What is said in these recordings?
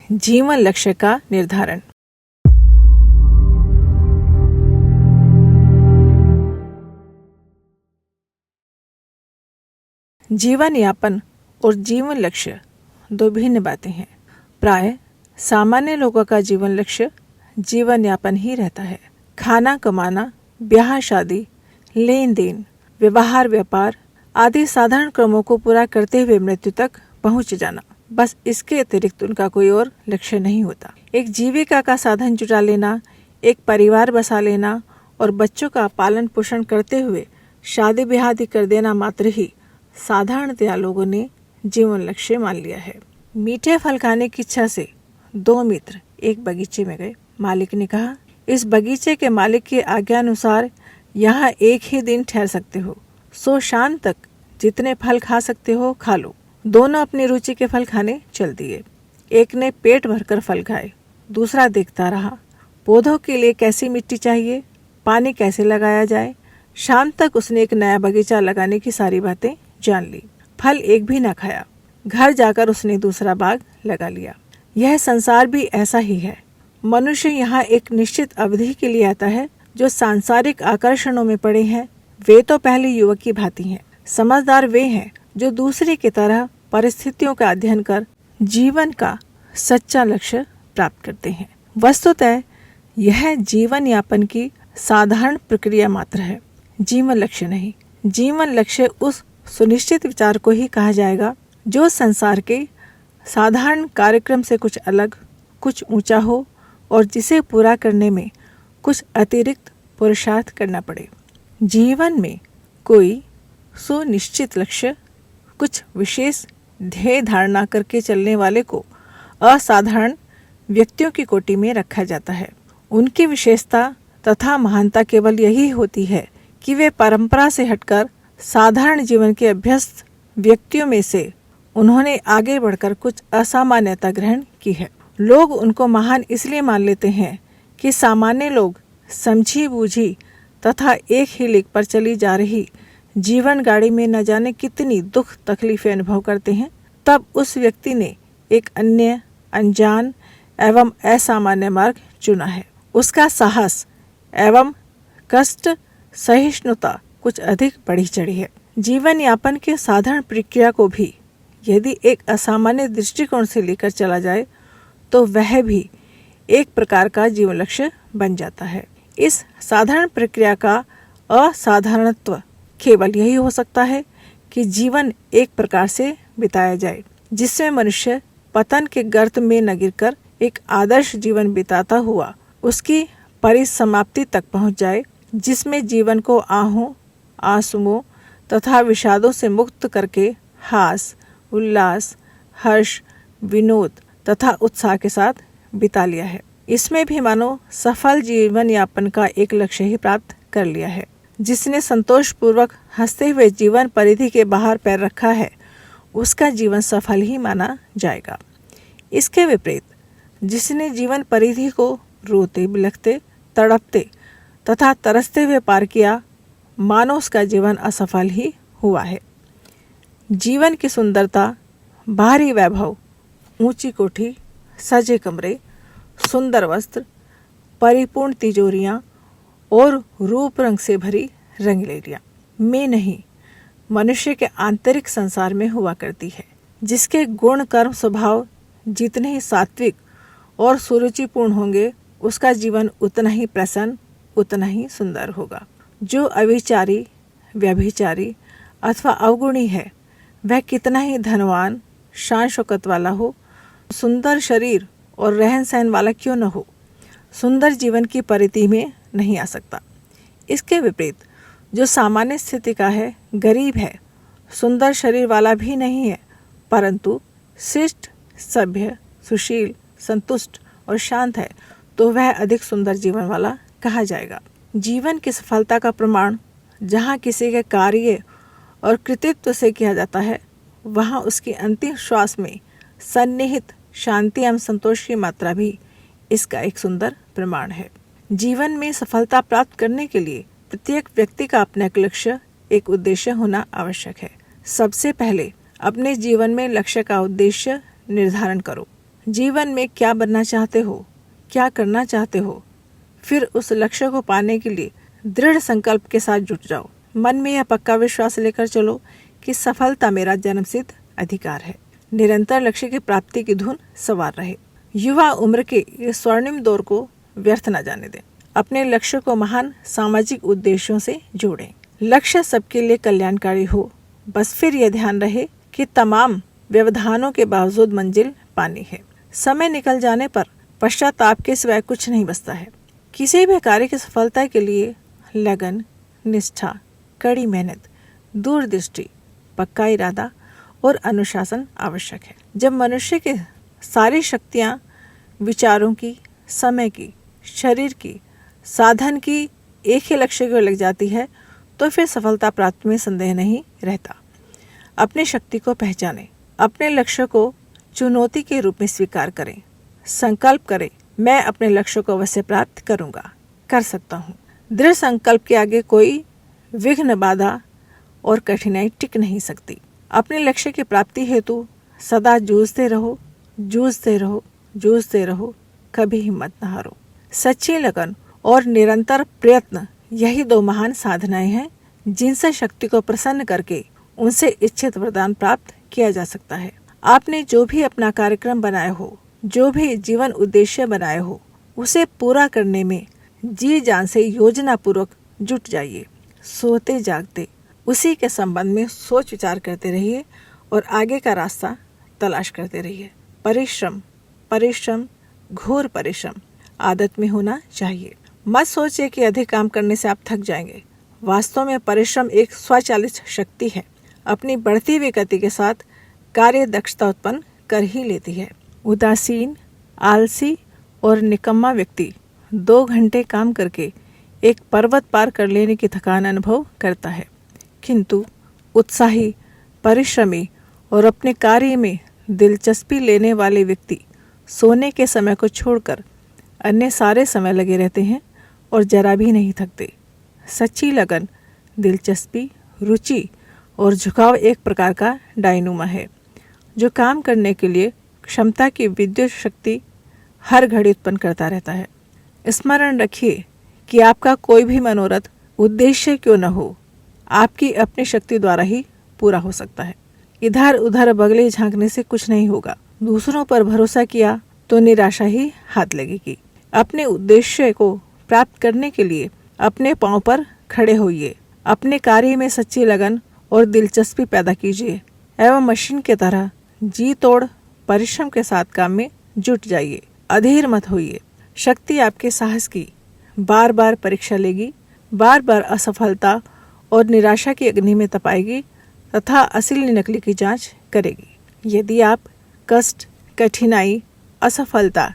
जीवन लक्ष्य का निर्धारण। जीवन यापन और जीवन लक्ष्य दो भिन्न बातें हैं। प्राय सामान्य लोगों का जीवन लक्ष्य जीवन यापन ही रहता है। खाना कमाना, ब्याह शादी, लेन देन, व्यवहार व्यापार आदि साधारण क्रमों को पूरा करते हुए मृत्यु तक पहुंच जाना, बस इसके अतिरिक्त उनका कोई और लक्ष्य नहीं होता। एक जीविका का साधन जुटा लेना, एक परिवार बसा लेना और बच्चों का पालन पोषण करते हुए शादी ब्याह कर देना मात्र ही साधारणतया लोगों ने जीवन लक्ष्य मान लिया है। मीठे फल खाने की इच्छा से दो मित्र एक बगीचे में गए। मालिक ने कहा, इस बगीचे के मालिक की आज्ञा अनुसार यहाँ एक ही दिन ठहर सकते हो, सो शाम तक जितने फल खा सकते हो खा लो। दोनों अपनी रुचि के फल खाने चल दिए। एक ने पेट भरकर फल खाए, दूसरा देखता रहा पौधों के लिए कैसी मिट्टी चाहिए, पानी कैसे लगाया जाए। शाम तक उसने एक नया बगीचा लगाने की सारी बातें जान ली। फल एक भी न खाया। घर जाकर उसने दूसरा बाग लगा लिया। यह संसार भी ऐसा ही है। मनुष्य यहाँ एक निश्चित अवधि के लिए आता है। जो सांसारिक आकर्षणों में पड़े हैं वे तो पहले युवक की भांति हैं। समझदार वे हैं जो दूसरे की तरह परिस्थितियों का अध्ययन कर जीवन का सच्चा लक्ष्य प्राप्त करते हैं। वस्तुतः यह जीवन यापन की साधारण प्रक्रिया मात्र है, जीवन लक्ष्य नहीं। जीवन लक्ष्य उस सुनिश्चित विचार को ही कहा जाएगा जो संसार के साधारण कार्यक्रम से कुछ अलग, कुछ ऊंचा हो और जिसे पूरा करने में कुछ अतिरिक्त पुरुषार्थ करना पड़े। जीवन में कोई सुनिश्चित लक्ष्य, कुछ विशेष ध्येय धारणा करके चलने वाले को असाधारण व्यक्तियों की कोटि में रखा जाता है। उनकी विशेषता तथा महानता केवल यही होती है कि वे परंपरा से हटकर साधारण जीवन के अभ्यस्त व्यक्तियों में से उन्होंने आगे बढ़कर कुछ असामान्यता ग्रहण की है। लोग उनको महान इसलिए मान लेते हैं कि सामान्य लोग समझी बूझी तथा एक ही लेख पर चली जा रही जीवन गाड़ी में न जाने कितनी दुख तकलीफें अनुभव करते हैं। तब उस व्यक्ति ने एक अन्य, अनजान एवं असामान्य मार्ग चुना है। उसका साहस एवं कष्ट सहिष्णुता कुछ अधिक बढ़ी चढ़ी है। जीवन यापन के साधारण प्रक्रिया को भी यदि एक असामान्य दृष्टिकोण से लेकर चला जाए तो वह भी एक प्रकार का जीवन लक्ष्य बन जाता है। इस साधारण प्रक्रिया का असाधारणत्व केवल यही हो सकता है कि जीवन एक प्रकार से बिताया जाए जिसमें मनुष्य पतन के गर्त में न गिरकर एक आदर्श जीवन बिताता हुआ उसकी परिसमाप्ति तक पहुंच जाए, जिसमें जीवन को आहों, आंसुओं तथा विषादों से मुक्त करके हास, उल्लास, हर्ष, विनोद तथा उत्साह के साथ बिता लिया है। इसमें भी मानो सफल जीवन यापन का एक लक्ष्य ही प्राप्त कर लिया है। जिसने संतोषपूर्वक हंसते हुए जीवन परिधि के बाहर पैर रखा है उसका जीवन सफल ही माना जाएगा। इसके विपरीत जिसने जीवन परिधि को रोते बिलखते, तड़पते तथा तरसते हुए पार किया, मानो उसका जीवन असफल ही हुआ है। जीवन की सुंदरता, बाहरी वैभव, ऊंची कोठी, सजे कमरे, सुंदर वस्त्र, परिपूर्ण तिजोरियां और रूप रंग से भरी रंगलेलियां में नहीं, मनुष्य के आंतरिक संसार में हुआ करती है। जिसके गुण कर्म स्वभाव जितने ही सात्विक और सुरुचिपूर्ण होंगे उसका जीवन उतना ही प्रसन्न, उतना ही सुंदर होगा। जो अविचारी, व्यभिचारी अथवा अवगुणी है वह कितना ही धनवान, शान शौकत वाला हो, सुंदर शरीर और रहन सहन वाला क्यों न हो, सुंदर जीवन की परिधि में नहीं आ सकता। इसके विपरीत जो सामान्य स्थिति का है, गरीब है, सुंदर शरीर वाला भी नहीं है, परंतु शिष्ट, सभ्य, सुशील, संतुष्ट और शांत है, तो वह अधिक सुंदर जीवन वाला कहा जाएगा। जीवन की सफलता का प्रमाण जहाँ किसी के कार्य और कृतित्व से किया जाता है, वहाँ उसकी अंतिम श्वास में सन्निहित शांति एवं संतोष की मात्रा भी इसका एक सुंदर प्रमाण है। जीवन में सफलता प्राप्त करने के लिए प्रत्येक व्यक्ति का अपना एक लक्ष्य, एक उद्देश्य होना आवश्यक है। सबसे पहले अपने जीवन में लक्ष्य का उद्देश्य निर्धारण करो। जीवन में क्या बनना चाहते हो, क्या करना चाहते हो, फिर उस लक्ष्य को पाने के लिए दृढ़ संकल्प के साथ जुट जाओ। मन में यह पक्का विश्वास लेकर चलो कि सफलता मेरा जन्मसिद्ध अधिकार है। निरंतर लक्ष्य की प्राप्ति की धुन सवार रहे। युवा उम्र के इस स्वर्णिम दौर को व्यर्थ न जाने दें। अपने लक्ष्य को महान सामाजिक उद्देश्यों से जोड़ें। लक्ष्य सबके लिए कल्याणकारी हो, बस फिर यह ध्यान रहे कि तमाम व्यवधानों के बावजूद मंजिल पानी है। समय निकल जाने पर पश्चाताप के सिवाय कुछ नहीं बचता है। किसी भी कार्य की सफलता के लिए लगन, निष्ठा, कड़ी मेहनत, दूरदृष्टि, पक्का इरादा और अनुशासन आवश्यक है। जब मनुष्य की सारी शक्तियाँ विचारों की, समय की, शरीर की, साधन की एक ही लक्ष्य की ओर लग जाती है तो फिर सफलता प्राप्त में संदेह नहीं रहता। अपनी शक्ति को पहचानें, अपने लक्ष्य को चुनौती के रूप में स्वीकार करें। संकल्प करें, मैं अपने लक्ष्य को अवश्य प्राप्त करूंगा, कर सकता हूँ। दृढ़ संकल्प के आगे कोई विघ्न, बाधा और कठिनाई टिक नहीं सकती। अपने लक्ष्य की प्राप्ति हेतु सदा जूझते रहो, जूझते रहो, जूझते रहो, कभी हिम्मत न हारो। सच्ची लगन और निरंतर प्रयत्न, यही दो महान साधनाएं हैं जिनसे शक्ति को प्रसन्न करके उनसे इच्छित वरदान प्राप्त किया जा सकता है। आपने जो भी अपना कार्यक्रम बनाया हो, जो भी जीवन उद्देश्य बनाए हो, उसे पूरा करने में जी जान से योजना पूर्वक जुट जाइए। सोते जागते उसी के संबंध में सोच विचार करते रहिए और आगे का रास्ता तलाश करते रहिए। परिश्रम, परिश्रम, घोर परिश्रम आदत में होना चाहिए। मत सोचिए कि अधिक काम करने से आप थक जाएंगे। वास्तव में परिश्रम एक स्वचालित शक्ति है, अपनी बढ़ती हुई गति के साथ कार्य दक्षता उत्पन्न कर ही लेती है। उदासीन, आलसी और निकम्मा व्यक्ति 2 घंटे काम करके एक पर्वत पार कर लेने की थकान अनुभव करता है, किंतु उत्साही, परिश्रमी और अपने कार्य में दिलचस्पी लेने वाले व्यक्ति सोने के समय को छोड़कर अन्य सारे समय लगे रहते हैं और जरा भी नहीं थकते। सच्ची लगन, दिलचस्पी, रुचि और झुकाव एक प्रकार का डायनूमा है जो काम करने के लिए क्षमता की विद्युत शक्ति हर घड़ी उत्पन्न करता रहता है। स्मरण रखिए कि आपका कोई भी मनोरथ उद्देश्य क्यों न हो, आपकी अपनी शक्ति द्वारा ही पूरा हो सकता है। इधर उधर बगले झांकने से कुछ नहीं होगा। दूसरों पर भरोसा किया तो निराशा ही हाथ लगेगी। अपने उद्देश्य को प्राप्त करने के लिए अपने पांव पर खड़े होइए। अपने कार्य में सच्ची लगन और दिलचस्पी पैदा कीजिए एवं मशीन की तरह जी तोड़ परिश्रम के साथ काम में जुट जाइए। अधीर मत होइए। शक्ति आपके साहस की बार बार परीक्षा लेगी, बार बार असफलता और निराशा की अग्नि में तपाएगी तथा असली नकली की जांच करेगी। यदि आप कष्ट, कठिनाई, असफलता,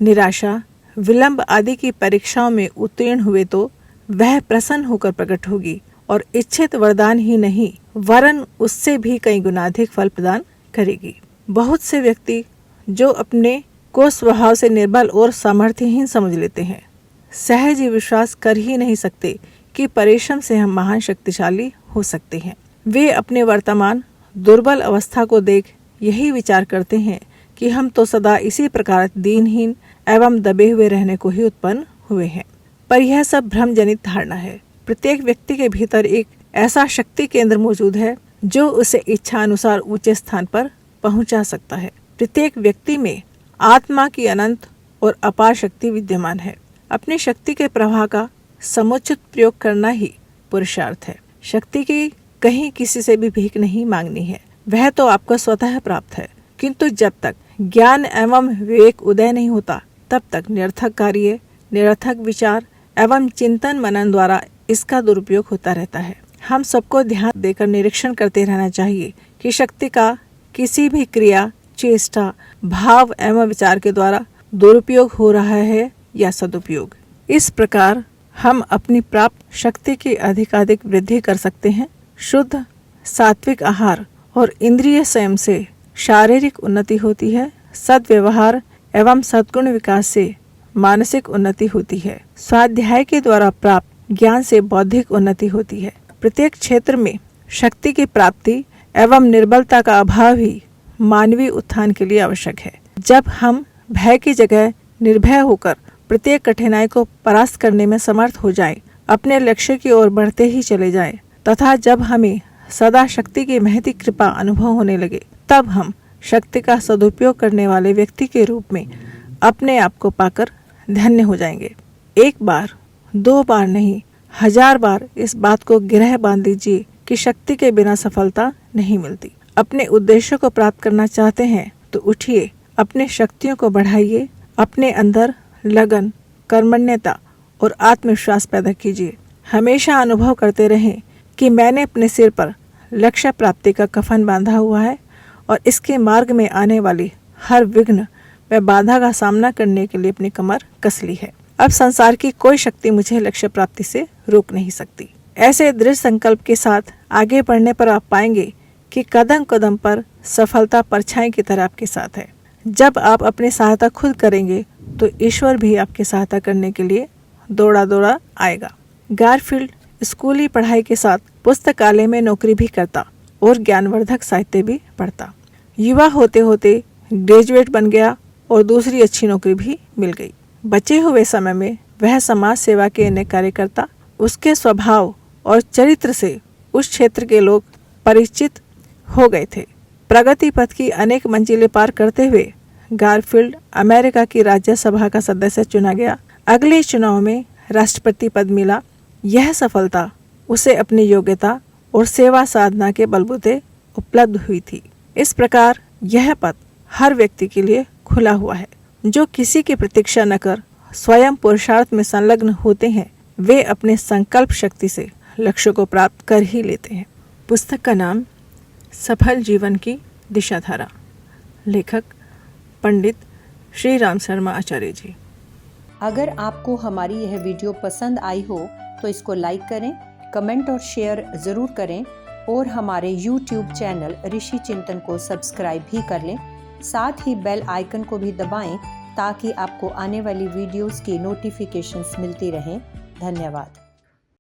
निराशा, विलंब आदि की परीक्षाओं में उत्तीर्ण हुए तो वह प्रसन्न होकर प्रकट होगी और इच्छित वरदान ही नहीं वरन उससे भी कई गुना अधिक फल प्रदान करेगी। बहुत से व्यक्ति जो अपने को स्वभाव से निर्बल और सामर्थ्यहीन समझ लेते हैं, सहज ही विश्वास कर ही नहीं सकते कि परिश्रम से हम महान शक्तिशाली हो सकते हैं। वे अपने वर्तमान दुर्बल अवस्था को देख यही विचार करते हैं कि हम तो सदा इसी प्रकार दीनहीन एवं दबे हुए रहने को ही उत्पन्न हुए हैं। पर यह सब भ्रमजनित धारणा है। प्रत्येक व्यक्ति के भीतर एक ऐसा शक्ति केंद्र मौजूद है जो उसे इच्छा अनुसार ऊंचे स्थान पर पहुंचा सकता है। प्रत्येक व्यक्ति में आत्मा की अनंत और अपार शक्ति विद्यमान है। अपनी शक्ति के प्रवाह का समुचित प्रयोग करना ही पुरुषार्थ है। शक्ति की कहीं किसी से भी भीख नहीं मांगनी है, वह तो आपको स्वतः प्राप्त है। किंतु जब तक ज्ञान एवं विवेक उदय नहीं होता तब तक निरर्थक कार्य, निरर्थक विचार एवं चिंतन मनन द्वारा इसका दुरुपयोग होता रहता है। हम सबको ध्यान देकर निरीक्षण करते रहना चाहिए कि शक्ति का किसी भी क्रिया, चेष्टा, भाव एवं विचार के द्वारा दुरुपयोग हो रहा है या सदुपयोग। इस प्रकार हम अपनी प्राप्त शक्ति की अधिकाधिक वृद्धि कर सकते हैं। शुद्ध सात्विक आहार और इंद्रिय संयम से शारीरिक उन्नति होती है। सद्व्यवहार एवं सद्गुण विकास से मानसिक उन्नति होती है। स्वाध्याय के द्वारा प्राप्त ज्ञान से बौद्धिक उन्नति होती है। प्रत्येक क्षेत्र में शक्ति की प्राप्ति एवं निर्बलता का अभाव ही मानवीय उत्थान के लिए आवश्यक है। जब हम भय की जगह निर्भय होकर प्रत्येक कठिनाई को परास्त करने में समर्थ हो जाएं, अपने लक्ष्य की ओर बढ़ते ही चले जाएं, तथा जब हमें सदा शक्ति की महती कृपा अनुभव होने लगे, तब हम शक्ति का सदुपयोग करने वाले व्यक्ति के रूप में अपने आप को पाकर धन्य हो जाएंगे। एक बार, दो बार नहीं, 1000 बार इस बात को गिरह बांध लीजिए कि शक्ति के बिना सफलता नहीं मिलती। अपने उद्देश्य को प्राप्त करना चाहते हैं तो उठिए, अपने शक्तियों को बढ़ाइए, अपने अंदर लगन, कर्मण्यता और आत्मविश्वास पैदा कीजिए। हमेशा अनुभव करते रहें कि मैंने अपने सिर पर लक्ष्य प्राप्ति का कफन बांधा हुआ है और इसके मार्ग में आने वाली हर विघ्न व बाधा का सामना करने के लिए अपनी कमर कस ली है। अब संसार की कोई शक्ति मुझे लक्ष्य प्राप्ति से रोक नहीं सकती। ऐसे दृढ़ संकल्प के साथ आगे बढ़ने पर आप पाएंगे कि कदम कदम पर सफलता परछाई की तरह आपके साथ है। जब आप अपनी सहायता खुद करेंगे तो ईश्वर भी आपकी सहायता करने के लिए दौड़ा दौड़ा आएगा। गारफील्ड स्कूली पढ़ाई के साथ पुस्तकालय में नौकरी भी करता और ज्ञानवर्धक साहित्य भी पढ़ता। युवा होते होते ग्रेजुएट बन गया और दूसरी अच्छी नौकरी भी मिल गई। बचे हुए समय में वह समाज सेवा के अन्य कार्य करता। उसके स्वभाव और चरित्र से उस क्षेत्र के लोग परिचित हो गए थे। प्रगति पथ की अनेक मंजिलें पार करते हुए गारफील्ड अमेरिका की राज्यसभा का सदस्य चुना गया। अगले चुनाव में राष्ट्रपति पद मिला। यह सफलता उसे अपनी योग्यता और सेवा साधना के बलबूते उपलब्ध हुई थी। इस प्रकार यह पद हर व्यक्ति के लिए खुला हुआ है। जो किसी की प्रतीक्षा न कर स्वयं पुरुषार्थ में संलग्न होते हैं, वे अपने संकल्प शक्ति से लक्ष्य को प्राप्त कर ही लेते हैं। पुस्तक का नाम सफल जीवन की दिशाधारा। लेखक पंडित श्री राम शर्मा आचार्य जी। अगर आपको हमारी यह वीडियो पसंद आई हो तो इसको लाइक करें, कमेंट और शेयर ज़रूर करें और हमारे YouTube चैनल ऋषि चिंतन को सब्सक्राइब भी कर लें। साथ ही बेल आइकन को भी दबाएं ताकि आपको आने वाली वीडियोस की नोटिफिकेशंस मिलती रहें। धन्यवाद।